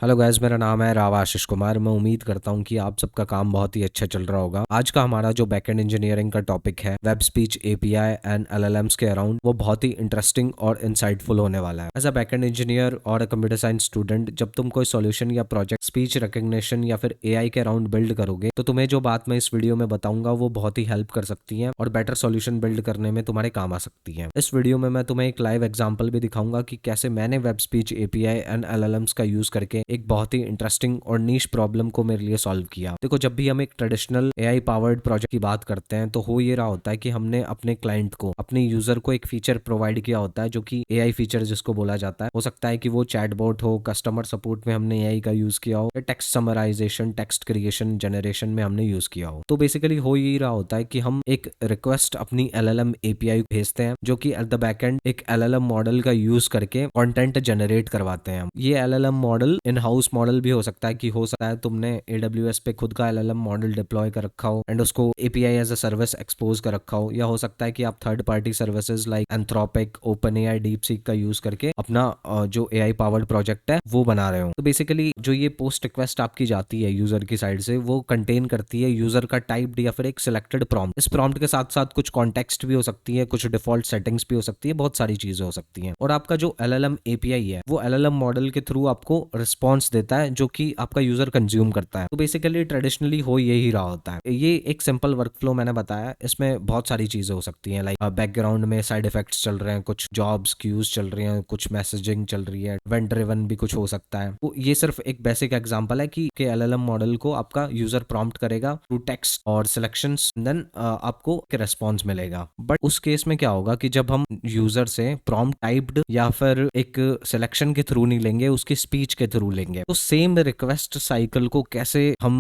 Hello guys, मेरा नाम है राव आशीष कुमार। मैं उम्मीद करता हूं कि आप सबका काम बहुत ही अच्छा चल रहा होगा। आज का हमारा जो बैकएंड इंजीनियरिंग का टॉपिक है web speech API and LLMs के अराउंड, वो बहुत ही इंटरेस्टिंग और इंसाइटफुल होने वाला है। एज अ बैकएंड इंजीनियर और अ कंप्यूटर साइंस स्टूडेंट, जब तुम कोई सॉल्यूशन या प्रोजेक्ट स्पीच रिकग्निशन या फिर एआई के अराउंड बिल्ड करोगे तो तुम्हें जो बात मैं इस वीडियो में बताऊंगा वो बहुत ही हेल्प कर सकती है और बेटर सॉल्यूशन बिल्ड करने में तुम्हारे काम आ सकती है। इस वीडियो में मैं तुम्हें एक लाइव एग्जांपल भी दिखाऊंगा कि कैसे मैंने web speech API and LLMs का यूज करके एक बहुत ही इंटरेस्टिंग और नीश प्रॉब्लम को मेरे लिए सॉल्व किया। देखो, जब भी हम एक ट्रेडिशनल एआई पावर्ड प्रोजेक्ट की बात करते हैं तो हो ये रहा होता है कि हमने अपने क्लाइंट को, अपने यूजर को एक फीचर प्रोवाइड किया होता है जो कि एआई फीचर जिसको बोला जाता है। हो सकता है कि वो चैटबॉट हो, कस्टमर सपोर्ट में हमने एआई का यूज किया हो, या text summarization, text creation, generation में हमने यूज किया हो। तो बेसिकली हो यही रहा होता है कि हम एक रिक्वेस्ट अपनी एलएलएम एपीआई भेजते हैं जो कि एट द बैक एंड एक एलएलएम मॉडल का यूज करके कंटेंट जनरेट करवाते हैं। ये LLM model in house model भी हो सकता है कि हो सकता है तुमने AWS पे खुद का एलएलएम मॉडल डिप्लॉय कर रखा हो एंड उसको API as a service expose कर रखा हो, या हो सकता है कि आप third party services like Anthropic, OpenAI, DeepSeek का यूज करके अपना जो एआई पावर्ड प्रोजेक्ट है वो बना रहे हो। तो बेसिकली जो ये पोस्ट रिक्वेस्ट आपकी जाती है यूजर की साइड से, वो कंटेन करती है यूजर का टाइप या फिर एक सिलेक्टेड प्रॉम्प्ट। इस प्रॉम्प्ट के साथ साथ कुछ कॉन्टेक्स्ट भी हो सकती है, कुछ डिफॉल्ट सेटिंग्स भी हो सकती है, बहुत सारी चीजें हो सकती हैं। और आपका जो एलएलएम एपीआई है वो एलएलएम मॉडल के थ्रू आपको रिस्पॉन्स देता है जो कि आपका यूजर कंज्यूम करता है। तो बेसिकली ट्रेडिशनली हो यही रहा होता है। ये एक सिंपल वर्कफ्लो मैंने बताया, इसमें बहुत सारी चीजें हो सकती हैं, लाइक बैकग्राउंड में साइड इफेक्ट्स चल रहे हैं, कुछ जॉब्स क्यूज चल रही हैं, कुछ मैसेजिंग चल रही है, इवेंट ड्रिवन भी कुछ हो सकता है। तो ये सिर्फ एक बेसिक एग्जांपल है कि एलएलएम मॉडल को आपका यूजर प्रॉम्प्ट करेगा थ्रू टेक्स्ट और सिलेक्शंस, देन आपको रिस्पॉन्स मिलेगा। बट उस केस में क्या होगा कि जब हम यूजर से प्रॉम्प्ट टाइप्ड या फिर एक सिलेक्शन के थ्रू नहीं लेंगे, उसकी स्पीच के थ्रू लेंगे। तो सेम रिक्वेस्ट साइकिल को कैसे हम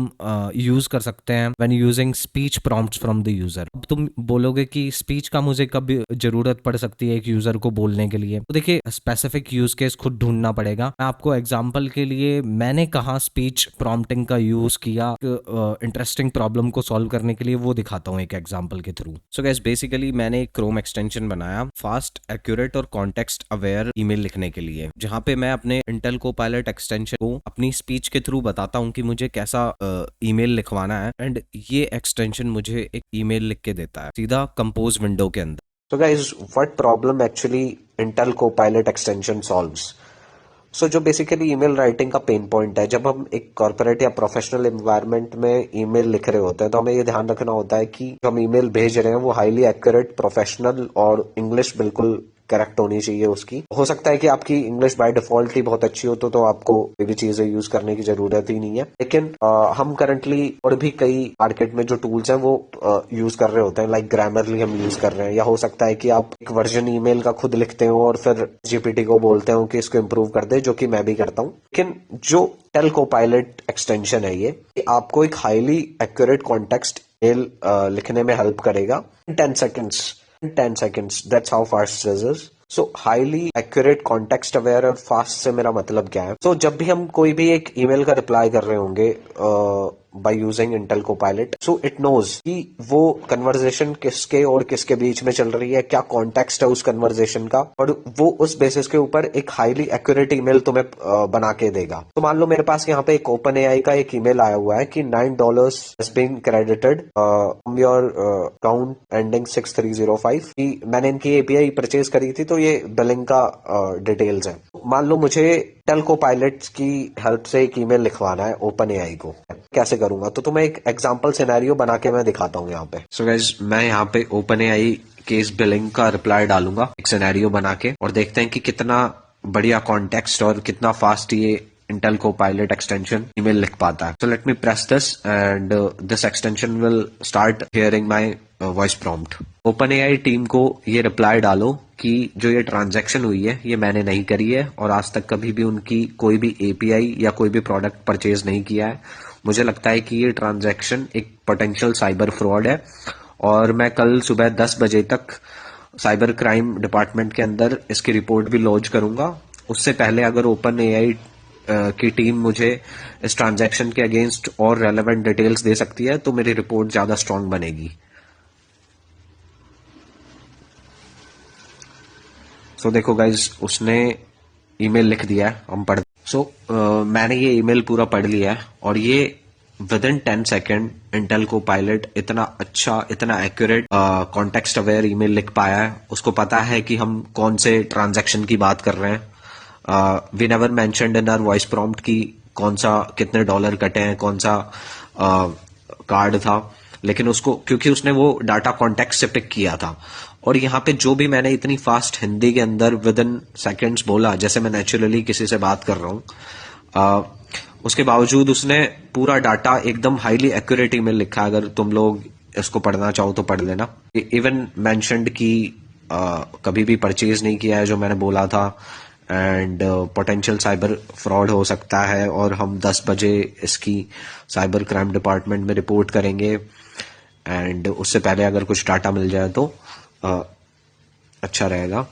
यूज कर सकते हैं when using speech prompts from the user. अब तुम बोलोगे कि स्पीच का मुझे कब जरूरत पड़ सकती है एक यूजर को बोलने के लिए, तो देखिए स्पेसिफिक यूज केस खुद ढूंढना पड़ेगा। मैं आपको एग्जांपल के लिए मैंने कहा स्पीच प्रॉम्प्टिंग का यूज किया इंटरेस्टिंग प्रॉब्लम को सॉल्व करने के लिए, वो दिखाता हूँ एक एग्जांपल के थ्रू। सो गाइस, बेसिकली मैंने एक क्रोम एक्सटेंशन बनाया फास्ट, एक्यूरेट और कॉन्टेक्स्ट अवेयर ईमेल लिखने के लिए, जहां पे मैं अपने इंटेल कोपायलट एक्सटेंशन को अपनी स्पीच के थ्रू बताता हूँ कि मुझे कैसा ईमेल लिखवाना है, एंड ये एक्सटेंशन मुझे एक ईमेल लिख के देता है सीधा कंपोज विंडो के अंदर। So guys, what problem actually Intel Copilot extension solves? सो जो बेसिकली ईमेल राइटिंग का पेन पॉइंट है, जब हम एक कॉर्पोरेट या प्रोफेशनल एनवायरनमेंट में ईमेल लिख रहे होते हैं तो हमें ये ध्यान रखना होता है कि जो हम ईमेल भेज रहे हैं वो हाईली एक्यूरेट, प्रोफेशनल और इंग्लिश बिल्कुल करेक्ट होनी चाहिए उसकी। हो सकता है कि आपकी इंग्लिश बाय डिफॉल्ट ही बहुत अच्छी हो तो आपको कोई भी चीजें यूज करने की जरूरत ही नहीं है। लेकिन हम करंटली और भी कई मार्केट में जो टूल्स हैं वो यूज कर रहे होते हैं, लाइक ग्रामरली हम यूज कर रहे हैं, या हो सकता है कि आप एक वर्जन ईमेल का खुद लिखते हो और फिर जीपीटी को बोलते हो कि इसको इम्प्रूव कर दे, जो कि मैं भी करता हूँ। लेकिन जो टेल कोपायलट एक्सटेंशन है ये आपको एक हाईली एक्यूरेट कॉन्टेक्स्ट मेल लिखने में हेल्प करेगा 10 seconds। 10 seconds, that's how fast this is. So highly accurate, context aware और फास्ट से मेरा मतलब क्या है? सो जब भी हम कोई भी एक ईमेल का रिप्लाई कर रहे होंगे by using Intel Copilot, so it knows कि वो कन्वर्सेशन किसके और किसके बीच में चल रही है, क्या कॉन्टेक्स्ट है उस कन्वर्सेशन का, और वो उस बेसिस के ऊपर एक हाईली एक्यूरेट ईमेल तुम्हें बना के देगा। तो मान लो मेरे पास यहाँ पे एक ओपन एआई का एक ईमेल आया हुआ है कि $9 has been credited from your account ending 6305, कि मैंने इनकी एपीआई परचेज करी थी, तो ये बिलिंग का डिटेल्स है। मान लो मुझे टेल कोपायलट की हेल्प से एक ईमेल लिखवाना है ओपन एआई को, कैसे करूंगा? तो तुम्हें एक एग्जांपल सिनेरियो बना के मैं दिखाता हूँ यहाँ पे। सो गाइस, मैं यहाँ पे ओपन एआई केस बिलिंग का रिप्लाई डालूंगा एक सिनेरियो बना के, और देखते हैं कि कितना बढ़िया कॉन्टेक्स्ट और कितना फास्ट ये इंटेल कोपायलट एक्सटेंशन ईमेल लिख पाता है। So let me press this and this extension will start hearing my voice prompt. Open AI team को ये रिप्लाई डालो कि जो ये ट्रांजैक्शन हुई है ये मैंने नहीं करी है और आज तक कभी भी उनकी कोई भी एपीआई या कोई भी प्रोडक्ट परचेज नहीं किया है। मुझे लगता है कि ये ट्रांजैक्शन एक पोटेंशियल साइबर फ्रॉड है और मैं कल सुबह 10 बजे तक साइबर क्राइम डिपार्टमेंट के अंदर इसकी रिपोर्ट भी लॉन्च करूंगा। उससे पहले अगर ओपन एआई की टीम मुझे इस ट्रांजैक्शन के अगेंस्ट और रेलेवेंट डिटेल्स दे सकती है तो मेरी रिपोर्ट ज्यादा स्ट्रांग बनेगी। सो देखो गाइज, उसने ईमेल लिख दिया है, हम पढ़। सो मैंने ये ईमेल पूरा पढ़ लिया है और ये विद इन 10 सेकेंड इंटेल को पायलट इतना अच्छा, इतना एक्यूरेट, कॉन्टेक्स्ट अवेयर ईमेल लिख पाया है। उसको पता है कि हम कौन से ट्रांजैक्शन की बात कर रहे हैं। We never mentioned in our voice prompt की कौन सा, कितने डॉलर कटे हैं, कौन सा कार्ड था, लेकिन उसको, क्योंकि उसने वो डाटा कॉन्टेक्स्ट से पिक किया था। और यहाँ पे जो भी मैंने इतनी फास्ट हिंदी के अंदर विद इन सेकेंड्स बोला, जैसे मैं नेचुरली किसी से बात कर रहा हूँ, उसके बावजूद उसने पूरा डाटा एकदम हाईली एक्यूरेट ईमेल लिखा है। अगर तुम लोग इसको पढ़ना चाहो तो पढ़ लेना। इवन मेंशन्ड की कभी भी परचेज नहीं किया है जो मैंने बोला था, एंड पोटेंशियल साइबर फ्रॉड हो सकता है और हम 10 बजे इसकी साइबर क्राइम डिपार्टमेंट में रिपोर्ट करेंगे, एंड उससे पहले अगर कुछ डाटा मिल जाए तो अच्छा रहेगा।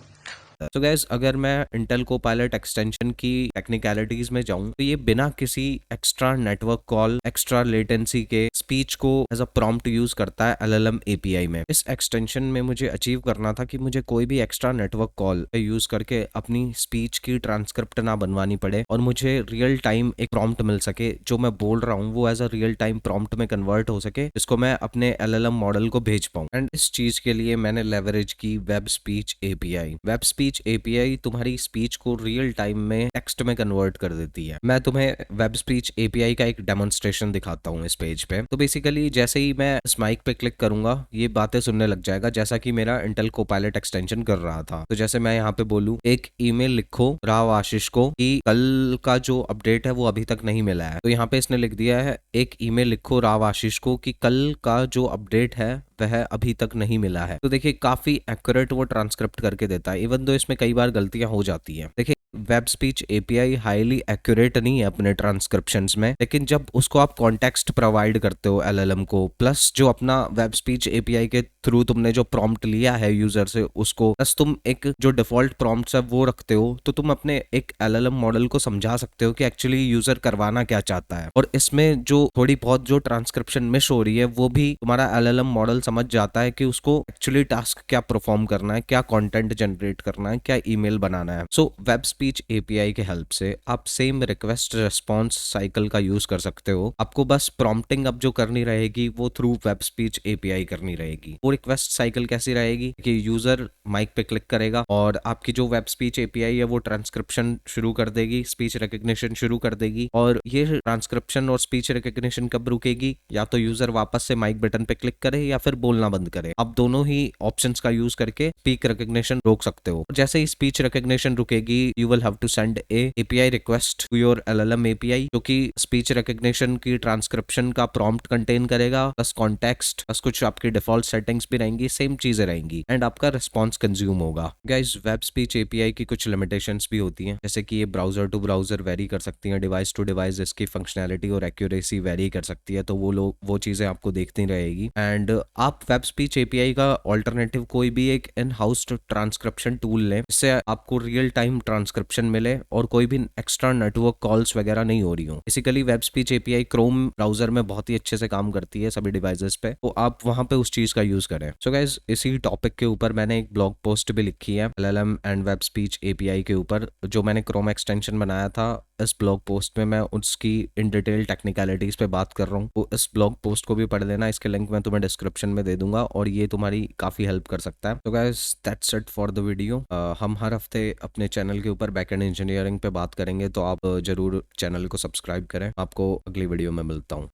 तो गैस, अगर मैं इंटेल कोपायलट एक्सटेंशन की टेक्निकलिटीज में जाऊं तो ये बिना किसी extra network call, extra latency के स्पीच को एज अ प्रॉम्प्ट यूज करता है एलएलएम एपीआई में। इस एक्सटेंशन में मुझे अचीव करना था कि मुझे कोई भी एक्स्ट्रा नेटवर्क कॉल यूज करके अपनी स्पीच की ट्रांसक्रिप्ट ना बनवानी पड़े और मुझे रियल टाइम एक प्रॉम्प्ट मिल सके, जो मैं बोल रहा हूँ वो as a real time prompt में कन्वर्ट हो सके, जिसको मैं अपने एलएलएम मॉडल को भेज पाऊँ। एंड इस चीज के लिए मैंने लेवरेज की web speech API. Web speech API तुम्हारी स्पीच को रियल टाइम में टेक्स्ट में कन्वर्ट कर देती है। मैं तुम्हें वेब स्पीच एपीआई का एक डेमोन्स्ट्रेशन दिखाता हूँ इस पेज पे। तो बेसिकली जैसे ही मैं इस माइक पे क्लिक करूंगा ये बातें सुनने लग जाएगा, जैसा कि मेरा इंटेल कोपायलट एक्सटेंशन कर रहा था। तो जैसे मैं यहाँ पे बोलूँ, एक ईमेल लिखो राव आशीष को कि कल का जो अपडेट है वो अभी तक नहीं मिला है। तो यहाँ पे इसने लिख दिया है, एक ईमेल लिखो राव आशीष को कि कल का जो अपडेट है वह अभी तक नहीं मिला है। तो देखिए काफी एक्यूरेट वो ट्रांसक्रिप्ट करके देता है, इवन दो इसमें कई बार गलतियां हो जाती हैं। देखिए web speech API highly accurate नहीं है अपने ट्रांसक्रिप्शंस में, लेकिन जब उसको आप कॉन्टेक्स्ट प्रोवाइड करते हो एलएलएम को, प्लस जो अपना वेब स्पीच एपीआई के थ्रू तुमने जो प्रॉम्प्ट लिया है यूजर से उसको, प्लस तुम एक जो डिफॉल्ट प्रॉम्प्ट्स है वो रखते हो, तो तुम अपने एक एलएलएम मॉडल को समझा सकते हो कि एक्चुअली यूजर करवाना क्या चाहता है। और इसमें जो थोड़ी बहुत जो ट्रांसक्रिप्शन मिस हो रही है वो भी तुम्हारा एलएलएम मॉडल समझ जाता है कि उसको एक्चुअली टास्क क्या परफॉर्म करना है, क्या कंटेंट जनरेट करना है, क्या ईमेल बनाना है। सो वेब स्पीच एपीआई के हेल्प से आप सेम रिक्वेस्ट रिस्पॉन्स साइकिल का यूज कर सकते हो। आपको बस प्रॉम्प्टिंग अब जो करनी रहेगी वो थ्रू वेब स्पीच एपीआई करनी रहेगी। वो रिक्वेस्ट साइकिल कैसी रहेगी कि यूजर माइक पे क्लिक करेगा और आपकी जो वेब स्पीच एपीआई है वो ट्रांसक्रिप्शन शुरू कर देगी, स्पीच रिकग्निशन शुरू कर देगी। और ये ट्रांसक्रिप्शन और स्पीच रिकग्निशन कब रुकेगी, या तो यूजर वापस से माइक बटन पे क्लिक करे या फिर बोलना बंद करे। आप दोनों ही ऑप्शंस का यूज करके स्पीच रिकग्निशन रोक सकते हो। जैसे ही स्पीच रिकग्निशन रुकेगी, you will have to send a API request to your LLM API, जो कि स्पीच रिकग्निशन की ट्रांसक्रिप्शन का प्रॉम्प्ट कंटेन करेगा, प्लस कॉन्टेक्स्ट, प्लस कुछ आपकी डिफॉल्ट सेटिंग्स भी रहेंगी, सेम चीजें रहेंगी, एंड आपका रिस्पॉन्स कंज्यूम होगा। गाइस, वेब स्पीच एपीआई की कुछ लिमिटेशंस भी होती हैं, जैसे कि ये ब्राउजर टू ब्राउजर वेरी कर सकती हैं, डिवाइस टू डिवाइस इसकी फंक्शनैलिटी और एक्यूरेसी वेरी कर सकती है, तो वो चीजें आपको देखती रहेगी। एंड आप वेब स्पीच एपीआई का ऑल्टरनेटिव कोई भी एक इन हाउस ट्रांसक्रिप्शन टूल लें, जिससे आपको रियल टाइम ट्रांसक्रिप्शन मिले और कोई भी एक्स्ट्रा नेटवर्क कॉल्स वगैरह नहीं हो रही हो। Basically web speech API Chrome browser में बहुत ही अच्छे से काम करती है सभी डिवाइसेस पे, तो आप वहां पे उस चीज का यूज करें। सो गाइस, इसी टॉपिक के ऊपर मैंने एक ब्लॉग पोस्ट भी लिखी है LLM and web speech API के ऊपर, जो मैंने क्रोम एक्सटेंशन बनाया था। इस ब्लॉग पोस्ट में मैं उसकी इन डिटेल टेक्निकलिटीज पे बात कर रहा हूँ, तो इस ब्लॉग पोस्ट को भी पढ़ लेना, इसके लिंक मैं तुम्हें डिस्क्रिप्शन में दे दूंगा और ये तुम्हारी काफी हेल्प कर सकता है। तो guys, that's it for the video. हम हर हफ्ते अपने चैनल के ऊपर बैकएंड इंजीनियरिंग पे बात करेंगे, तो आप जरूर चैनल को सब्सक्राइब करें। आपको अगली वीडियो में मिलता हूँ।